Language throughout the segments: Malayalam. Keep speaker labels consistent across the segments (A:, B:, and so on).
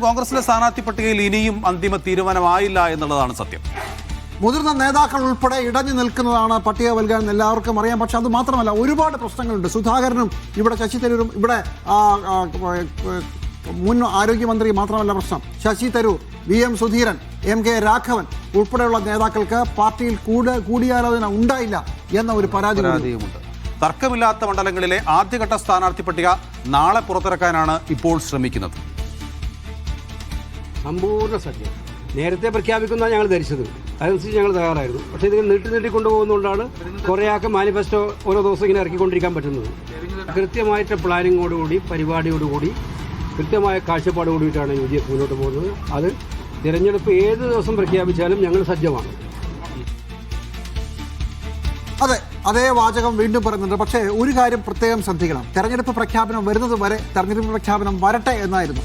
A: കോൺഗ്രസിലെ സ്ഥാനാർത്ഥി പട്ടികയിൽ ഇനിയും അന്തിമ തീരുമാനമായില്ല എന്നുള്ളതാണ് സത്യം.
B: മുതിർന്ന നേതാക്കൾ ഉൾപ്പെടെ ഇടഞ്ഞു നിൽക്കുന്നതാണ് പട്ടിക നൽകാൻ എല്ലാവർക്കും അറിയാം. പക്ഷെ അത് മാത്രമല്ല, ഒരുപാട് പ്രശ്നങ്ങളുണ്ട്. സുധാകരനും ഇവിടെ ശശി തരൂരും, ഇവിടെ മുൻ ആരോഗ്യമന്ത്രി മാത്രമല്ല പ്രശ്നം, ശശി തരൂർ, VM സുധീരൻ, MK രാഘവൻ ഉൾപ്പെടെയുള്ള നേതാക്കൾക്ക് പാർട്ടിയിൽ കൂടിയാലോചന ഉണ്ടായില്ല എന്ന ഒരു പരാതിയുമുണ്ട്.
A: തർക്കമില്ലാത്ത മണ്ഡലങ്ങളിലെ ആദ്യഘട്ട സ്ഥാനാർത്ഥി പട്ടിക നാളെ പുറത്തിറക്കാനാണ് ഇപ്പോൾ ശ്രമിക്കുന്നത്.
C: സമ്പൂർണ്ണ സത്യം നേരത്തെ പ്രഖ്യാപിക്കുന്ന ഞങ്ങൾ ധരിച്ചത്, അതനുസരിച്ച് ഞങ്ങൾ തയ്യാറായിരുന്നു. പക്ഷേ ഇതിന് നീട്ടിക്കൊണ്ടുപോകുന്നതുകൊണ്ടാണ് കുറേയാൾക്ക് മാനിഫെസ്റ്റോ ഓരോ ദിവസം ഇങ്ങനെ ഇറക്കിക്കൊണ്ടിരിക്കാൻ പറ്റുന്നത്. കൃത്യമായിട്ട് പ്ലാനിങ്ങോടുകൂടി, പരിപാടിയോടുകൂടി, കൃത്യമായ കാഴ്ചപ്പാടോടുകൂടിയിട്ടാണ് UDF മുന്നോട്ട് പോകുന്നത്. അത് തിരഞ്ഞെടുപ്പ് ഏത് ദിവസം പ്രഖ്യാപിച്ചാലും ഞങ്ങൾ സജ്ജമാണ്.
B: അതെ, അതേ വാചകം വീണ്ടും പറയുന്നുണ്ട്. പക്ഷേ ഒരു കാര്യം പ്രത്യേകം ശ്രദ്ധിക്കണം. തെരഞ്ഞെടുപ്പ് പ്രഖ്യാപനം വരുന്നത് വരെ തെരഞ്ഞെടുപ്പ് പ്രഖ്യാപനം വരട്ടെ എന്നായിരുന്നു.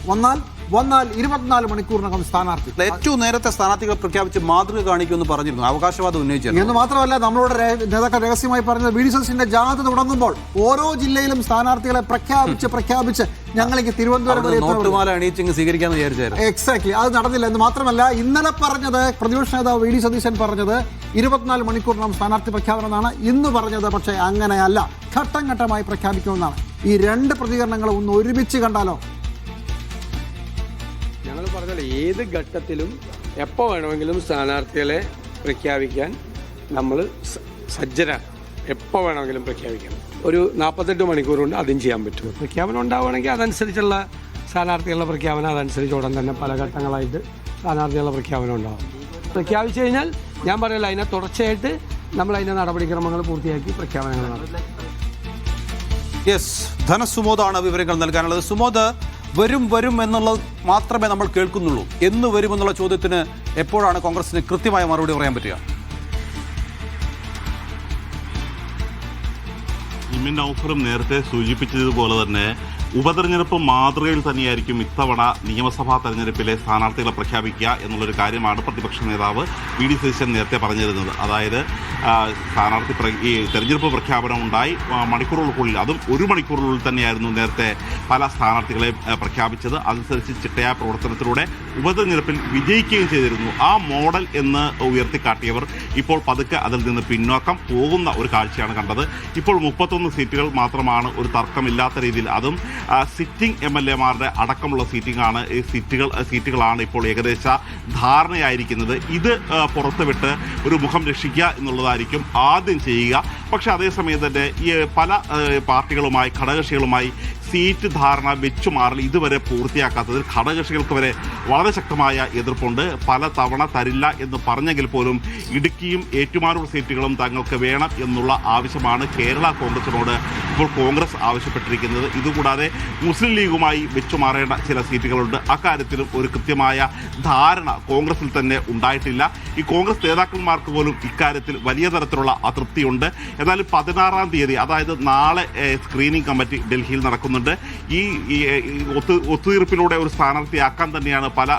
B: വന്നാൽ 24 മണിക്കൂറിനകം സ്ഥാനാർത്ഥി.
A: ഏറ്റവും നേരത്തെ സ്ഥാനാർത്ഥികൾ പ്രഖ്യാപിച്ച് മാതൃക കാണിക്കുമെന്ന് പറഞ്ഞിരുന്നു, അവകാശവാദം ഉന്നയിച്ചു.
B: എന്ന് മാത്രമല്ല, നമ്മളോട് നേതാക്കൾ രഹസ്യമായി പറഞ്ഞത് VD സതീശന്റെ ജാഥ തുടങ്ങുമ്പോൾ ഓരോ ജില്ലയിലും സ്ഥാനാർത്ഥികളെ പ്രഖ്യാപിച്ച് ഞങ്ങൾക്ക് തിരുവനന്തപുരം
A: സ്വീകരിക്കാന്ന് വിചാരിച്ചായിരുന്നു.
B: എക്സാക്ട്ലി, അത് നടന്നില്ല. എന്ന് മാത്രമല്ല, ഇന്നലെ പറഞ്ഞത് പ്രതിപക്ഷ നേതാവ് VD സതീശൻ പറഞ്ഞത് 24 മണിക്കൂറിനകം സ്ഥാനാർത്ഥി പ്രഖ്യാപനം എന്നാണ് ഇന്ന് പറഞ്ഞത്. പക്ഷേ അങ്ങനെയല്ല, ഘട്ടം ഘട്ടമായി പ്രഖ്യാപിക്കുമെന്നാണ്. ഈ രണ്ട് പ്രതികരണങ്ങളും ഒന്ന് ഒരുമിച്ച് കണ്ടാലോ?
D: ഞങ്ങൾ പറഞ്ഞാൽ ഏത് ഘട്ടത്തിലും എപ്പോൾ വേണമെങ്കിലും സ്ഥാനാർത്ഥികളെ പ്രഖ്യാപിക്കാൻ നമ്മൾ സജ്ജരാണ്. എപ്പോൾ വേണമെങ്കിലും പ്രഖ്യാപിക്കാം. ഒരു 48 മണിക്കൂർ കൊണ്ട് അതും ചെയ്യാൻ പറ്റും. പ്രഖ്യാപനം ഉണ്ടാവുകയാണെങ്കിൽ അതനുസരിച്ചുള്ള സ്ഥാനാർത്ഥികളുടെ പ്രഖ്യാപനം അതനുസരിച്ച് ഉടൻ തന്നെ പല ഘട്ടങ്ങളായിട്ട് സ്ഥാനാർത്ഥികളുടെ പ്രഖ്യാപനം ഉണ്ടാകും. പ്രഖ്യാപിച്ചു കഴിഞ്ഞാൽ ഞാൻ പറയില്ല, അതിനെ തുടർച്ചയായിട്ട് നമ്മൾ അതിൻ്റെ നടപടിക്രമങ്ങൾ പൂർത്തിയാക്കി പ്രഖ്യാപനങ്ങൾ നടത്തും.
A: യെസ്, ധനസുമോദാണ് വിവരങ്ങൾ നൽകാനുള്ളത്. സുമോദ്, വരും എന്നുള്ളത് മാത്രമേ നമ്മൾ കേൾക്കുന്നുള്ളൂ. എന്ന് വരുമെന്നുള്ള ചോദ്യത്തിന് എപ്പോഴാണ് കോൺഗ്രസിന് കൃത്യമായ മറുപടി പറയാൻ പറ്റുക?
E: നൗഫറും നേരത്തെ സൂചിപ്പിച്ചതുപോലെ തന്നെ ഉപതെരഞ്ഞെടുപ്പ് മാതൃകയിൽ തന്നെയായിരിക്കും ഇത്തവണ നിയമസഭാ തെരഞ്ഞെടുപ്പിലെ സ്ഥാനാർത്ഥികളെ പ്രഖ്യാപിക്കുക എന്നുള്ളൊരു കാര്യമാണ് പ്രതിപക്ഷ നേതാവ് VD സതീശൻ നേരത്തെ പറഞ്ഞിരുന്നത്. അതായത് ഈ തെരഞ്ഞെടുപ്പ് പ്രഖ്യാപനം ഉണ്ടായി മണിക്കൂറുകൾക്കുള്ളിൽ, അതും 1 മണിക്കൂറിനുള്ളിൽ തന്നെയായിരുന്നു നേരത്തെ പല സ്ഥാനാർത്ഥികളെ പ്രഖ്യാപിച്ചത്. അതനുസരിച്ച് ചിട്ടയായ പ്രവർത്തനത്തിലൂടെ ഉപതെരഞ്ഞെടുപ്പിൽ വിജയിക്കുകയും ചെയ്തിരുന്നു. ആ മോഡൽ എന്ന് ഉയർത്തിക്കാട്ടിയവർ ഇപ്പോൾ പതുക്കെ അതിൽ നിന്ന് പിന്നോക്കം പോകുന്ന ഒരു കാഴ്ചയാണ് കണ്ടത്. ഇപ്പോൾ 31 സീറ്റുകൾ മാത്രമാണ് ഒരു തർക്കമില്ലാത്ത രീതിയിൽ, അതും സിറ്റിംഗ് MLA-മാരുടെ അടക്കമുള്ള സീറ്റുകളാണ് ഇപ്പോൾ ഏകദേശ ധാരണയായിരിക്കുന്നത്. ഇത് പുറത്തുവിട്ട് ഒരു മുഖം രക്ഷിക്കുക എന്നുള്ളതായിരിക്കും ആദ്യം ചെയ്യുക. പക്ഷേ അതേസമയം തന്നെ ഈ പല പാർട്ടികളുമായി, ഘടകകക്ഷികളുമായി സീറ്റ് ധാരണ വെച്ചുമാറൽ ഇതുവരെ പൂർത്തിയാക്കാത്തതിൽ ഘടകകക്ഷികൾക്ക് വരെ വളരെ ശക്തമായ എതിർപ്പുണ്ട്. പല തവണ തരില്ല എന്ന് പറഞ്ഞെങ്കിൽ പോലും ഇടുക്കിയും ഏറ്റുമാനൂർ സീറ്റുകളും തങ്ങൾക്ക് വേണം എന്നുള്ള ആവശ്യമാണ് കേരള കോൺഗ്രസിനോട് ഇപ്പോൾ കോൺഗ്രസ് ആവശ്യപ്പെട്ടിരിക്കുന്നത്. ഇതുകൂടാതെ മുസ്ലിം ലീഗുമായി വെച്ചുമാറേണ്ട ചില സീറ്റുകളുണ്ട്. അക്കാര്യത്തിലും ഒരു കൃത്യമായ ധാരണ കോൺഗ്രസിൽ തന്നെ ഉണ്ടായിട്ടില്ല. ഈ കോൺഗ്രസ് നേതാക്കന്മാർക്ക് പോലും ഇക്കാര്യത്തിൽ വലിയ തരത്തിലുള്ള അതൃപ്തിയുണ്ട്. എന്നാലും 16-ാം തീയതി, അതായത് നാളെ സ്ക്രീനിംഗ് കമ്മിറ്റി ഡൽഹിയിൽ നടക്കുന്നുണ്ട്. ഈ ഒത്തുതീർപ്പിലൂടെ ഒരു സ്ഥാനാർത്ഥിയാക്കാൻ തന്നെയാണ് പല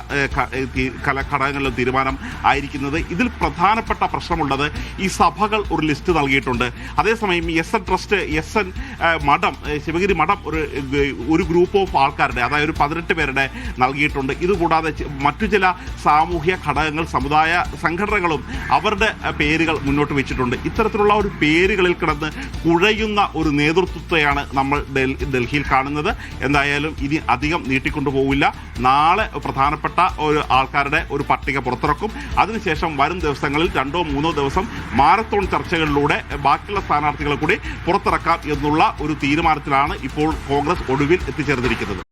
E: ഘടകങ്ങളിലും തീരുമാനം ആയിരിക്കുന്നത്. ഇതിൽ പ്രധാനപ്പെട്ട പ്രശ്നമുള്ളത്, ഈ സഭകൾ ഒരു ലിസ്റ്റ് നൽകിയിട്ടുണ്ട്. അതേസമയം SN ട്രസ്റ്റ്, SN മഠം, ശിവഗിരി മഠം ഒരു ഗ്രൂപ്പ് ഓഫ് ആൾക്കാരുടെ, അതായത് ഒരു 18 പേരുടെ നൽകിയിട്ടുണ്ട്. ഇതുകൂടാതെ മറ്റു ചില സാമൂഹ്യ ഘടകങ്ങൾ, സമുദായ സംഘടനകളും അവരുടെ പേരുകൾ മുന്നോട്ട് വെച്ചിട്ടുണ്ട്. ഇത്തരത്തിലുള്ള ഒരു പേരുകളിൽ കിടന്ന് കുഴയുന്ന ഒരു നേതൃത്വത്തെയാണ് നമ്മൾ ഡൽഹിയിൽ കാണുന്നത്. എന്തായാലും ഇനി അധികം നീട്ടിക്കൊണ്ടുപോകില്ല. നാളെ പ്രധാനപ്പെട്ട ഒരു ആൾക്കാരുടെ ഒരു പട്ടിക പുറത്തിറക്കും. അതിനുശേഷം വരും ദിവസങ്ങളിൽ 2-3 ദിവസം മാരത്തോൺ ചർച്ചകളിലൂടെ ബാക്കിയുള്ള സ്ഥാനാർത്ഥികളെ കൂടി പുറത്തിറക്കാം എന്നുള്ള ഒരു തീരുമാനത്തിലാണ് ഇപ്പോൾ കോൺഗ്രസ് ഒടുവിൽ എത്തിച്ചേർന്നിരിക്കുന്നത്.